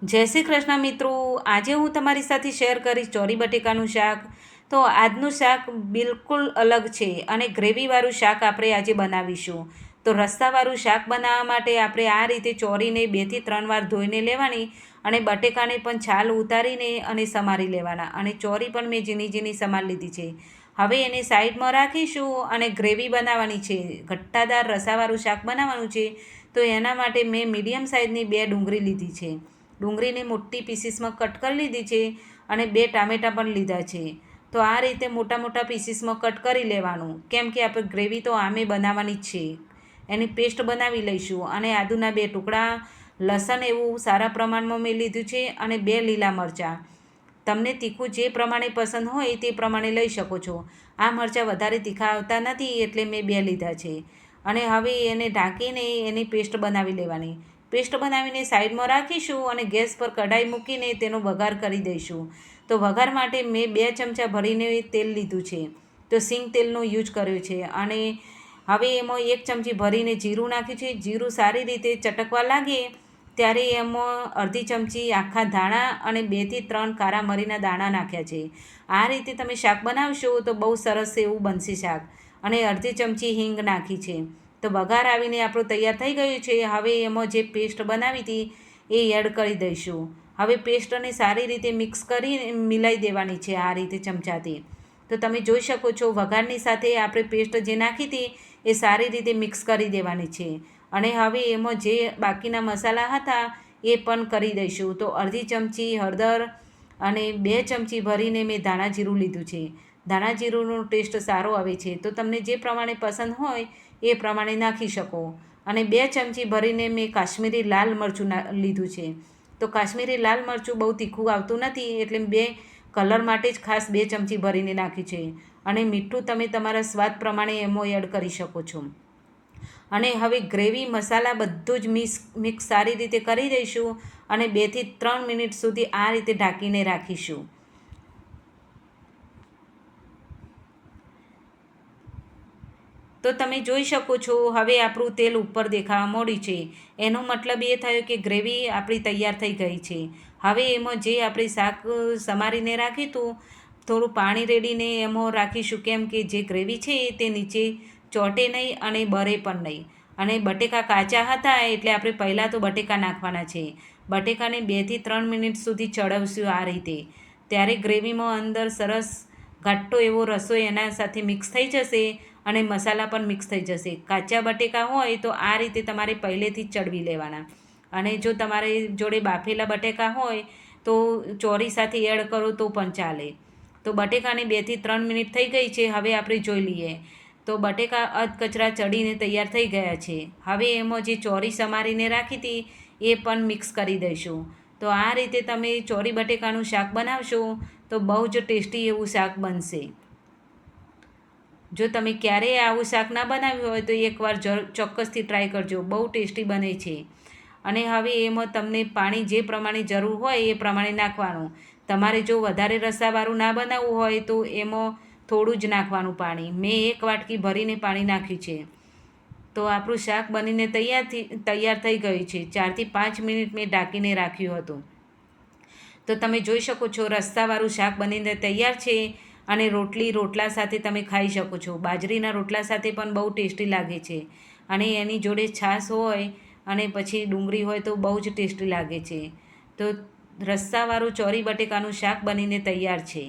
જય શ્રી કૃષ્ણ મિત્રો, આજે હું તમારી સાથે શેર કરીશ ચોરી બટેકાનું શાક. તો આજનું શાક બિલકુલ અલગ છે અને ગ્રેવીવાળું શાક આપણે આજે બનાવીશું. તો રસ્સાવાળું શાક બનાવવા માટે આપણે આ રીતે ચોરીને 2 થી 3 વાર ધોઈને લેવાની અને બટેકાને પણ છાલ ઉતારીને અને સમારી લેવાના. અને ચોરી પણ મેં ઝીણી ઝીણી સમારી લીધી છે. હવે એને સાઈડમાં રાખીશું અને ગ્રેવી બનાવવાની છે. ઘટ્ટાદાર રસાવાળું શાક બનાવવાનું છે. તો એના માટે મેં મીડિયમ સાઇઝની 2 ડુંગળી લીધી છે. ડુંગળીને મોટી પીસીસમાં કટ કરી લીધી છે અને 2 ટામેટાં પણ લીધા છે. તો આ રીતે મોટા મોટા પીસીસમાં કટ કરી લેવાનું, કેમ કે આપણે ગ્રેવી તો આમે બનાવવાની જ છે. એની પેસ્ટ બનાવી લઈશું. અને આદુના 2 ટુકડા, લસણ એવું સારા પ્રમાણમાં મેં લીધું છે અને 2 લીલા મરચાં. તમને તીખું જે પ્રમાણે પસંદ હોય તે પ્રમાણે લઈ શકો છો. આ મરચાં વધારે તીખા આવતા નથી એટલે મેં 2 લીધા છે. અને હવે એને ઢાંકીને એની પેસ્ટ બનાવી લેવાની. પેસ્ટ બનાવીને સાઈડમાં રાખીશું અને ગેસ પર કઢાઈ મૂકીને તેનો વઘાર કરી દઈશું. તો વઘાર માટે મેં 2 ચમચા ભરીને તેલ લીધું છે. તો સિંગ તેલનો યુઝ કર્યો છે. અને હવે એમાં 1 ચમચી ભરીને જીરું નાખ્યું છે. જીરું સારી રીતે ચટકવા લાગે ત્યારે એમાં અડધી ચમચી આખા ધાણા અને 2 થી 3 કારા મરીના દાણા નાખ્યા છે. આ રીતે તમે શાક બનાવશો તો બહુ સરસ એવું બનશે શાક. અને અડધી ચમચી હિંગ નાખી છે. તો વઘાર આવીને આપણું તૈયાર થઈ ગયું છે. હવે એમાં જે પેસ્ટ બનાવી હતી એ એડ કરી દઈશું. હવે પેસ્ટને સારી રીતે મિક્સ કરી મિલાઈ દેવાની છે આ રીતે ચમચાથી. તો તમે જોઈ શકો છો વઘારની સાથે આપણે પેસ્ટ જે નાખી હતી એ સારી રીતે મિક્સ કરી દેવાની છે. અને હવે એમાં જે બાકીના મસાલા હતા એ પણ કરી દઈશું. તો અડધી ચમચી હળદર અને 2 ચમચી ભરીને મેં ધાણા જીરું લીધું છે. ધાણા જીરુંનો ટેસ્ટ સારો આવે છે. તો તમને જે પ્રમાણે પસંદ હોય એ પ્રમાણે નાખી શકો. અને 2 ચમચી ભરીને મેં કાશ્મીરી લાલ મરચું લીધું છે. તો કાશ્મીરી લાલ મરચું બહુ તીખું આવતું નથી એટલે 2 કલર માટે જ ખાસ 2 ચમચી ભરીને નાખ્યું છે. અને મીઠું તમે તમારા સ્વાદ પ્રમાણે એમાં એડ કરી શકો છો. અને હવે ગ્રેવી મસાલા બધું જ મિક્સ સારી રીતે કરી દઈશું અને 2 થી 3 મિનિટ સુધી આ રીતે ઢાંકીને રાખીશું. તો તમે જોઈ શકો છો હવે આપણું તેલ ઉપર દેખાવા માંડ્યું છે. એનો મતલબ એ થયો કે ગ્રેવી આપણી તૈયાર થઈ ગઈ છે. હવે એમાં જે આપણે શાક સમારીને રાખ્યું હતું થોડું પાણી રેડીને એમાં રાખીશું, કેમ કે જે ગ્રેવી છે તે નીચે ચોંટે નહીં અને બળે પણ નહીં. અને બટેકા કાચા હતા એટલે આપણે પહેલાં તો બટેકા નાખવાના છે. બટેકાને 2 થી 3 મિનિટ સુધી ચડવશું આ રીતે. ત્યારે ગ્રેવીમાં અંદર સરસ ઘાટો એવો રસો એના સાથે મિક્સ થઈ જશે અને મસાલા પણ મિક્સ થઈ જશે. કાચા બટેકા હોય તો આ રીતે તમારે પહેલેથી જ ચડવી લેવાના. અને જો તમારી જોડે બાફેલા બટેકા હોય તો ચોરી સાથે એડ કરો તો પણ ચાલે. તો બટેકાને 2 થી 3 મિનિટ થઈ ગઈ છે. હવે આપણે જોઈ લઈએ. તો બટેકા અધકચરા ચડીને તૈયાર થઈ ગયા છે. હવે એમાં જે ચોરી સમારીને રાખી હતી એ પણ મિક્સ કરી દઈશું. તો આ રીતે તમે ચોરી બટેકાનું શાક બનાવશો તો બહુ જ ટેસ્ટી એવું શાક બનશે. જો તમે ક્યારેય આવું શાક ના બનાવ્યું હોય તો એકવાર ચોક્કસથી ટ્રાય કરજો. બહુ ટેસ્ટી બને છે. અને હવે એમાં તમને પાણી જે પ્રમાણે જરૂર હોય એ પ્રમાણે નાખવાનું. તમારે જો વધારે રસાવાળું ના બનાવવું હોય તો એમાં થોડું જ નાખવાનું પાણી. મેં 1 વાટકી ભરીને પાણી નાખ્યું છે. તો આપણું શાક બનીને તૈયાર થઈ ગયું છે. 4 થી 5 મિનિટ મેં ઢાંકીને રાખ્યું હતું. તો તમે જોઈ શકો છો રસ્સાવાળું શાક બનીને તૈયાર છે. અને રોટલા સાથે તમે ખાઈ શકો છો. બાજરીના રોટલા સાથે પણ બહુ ટેસ્ટી લાગે છે. અને એની જોડે છાશ હોય અને પછી ડુંગળી હોય તો બહુ જ ટેસ્ટી લાગે છે. તો રસ્સાવાળું ચોરી બટેકાનું શાક બનીને તૈયાર છે.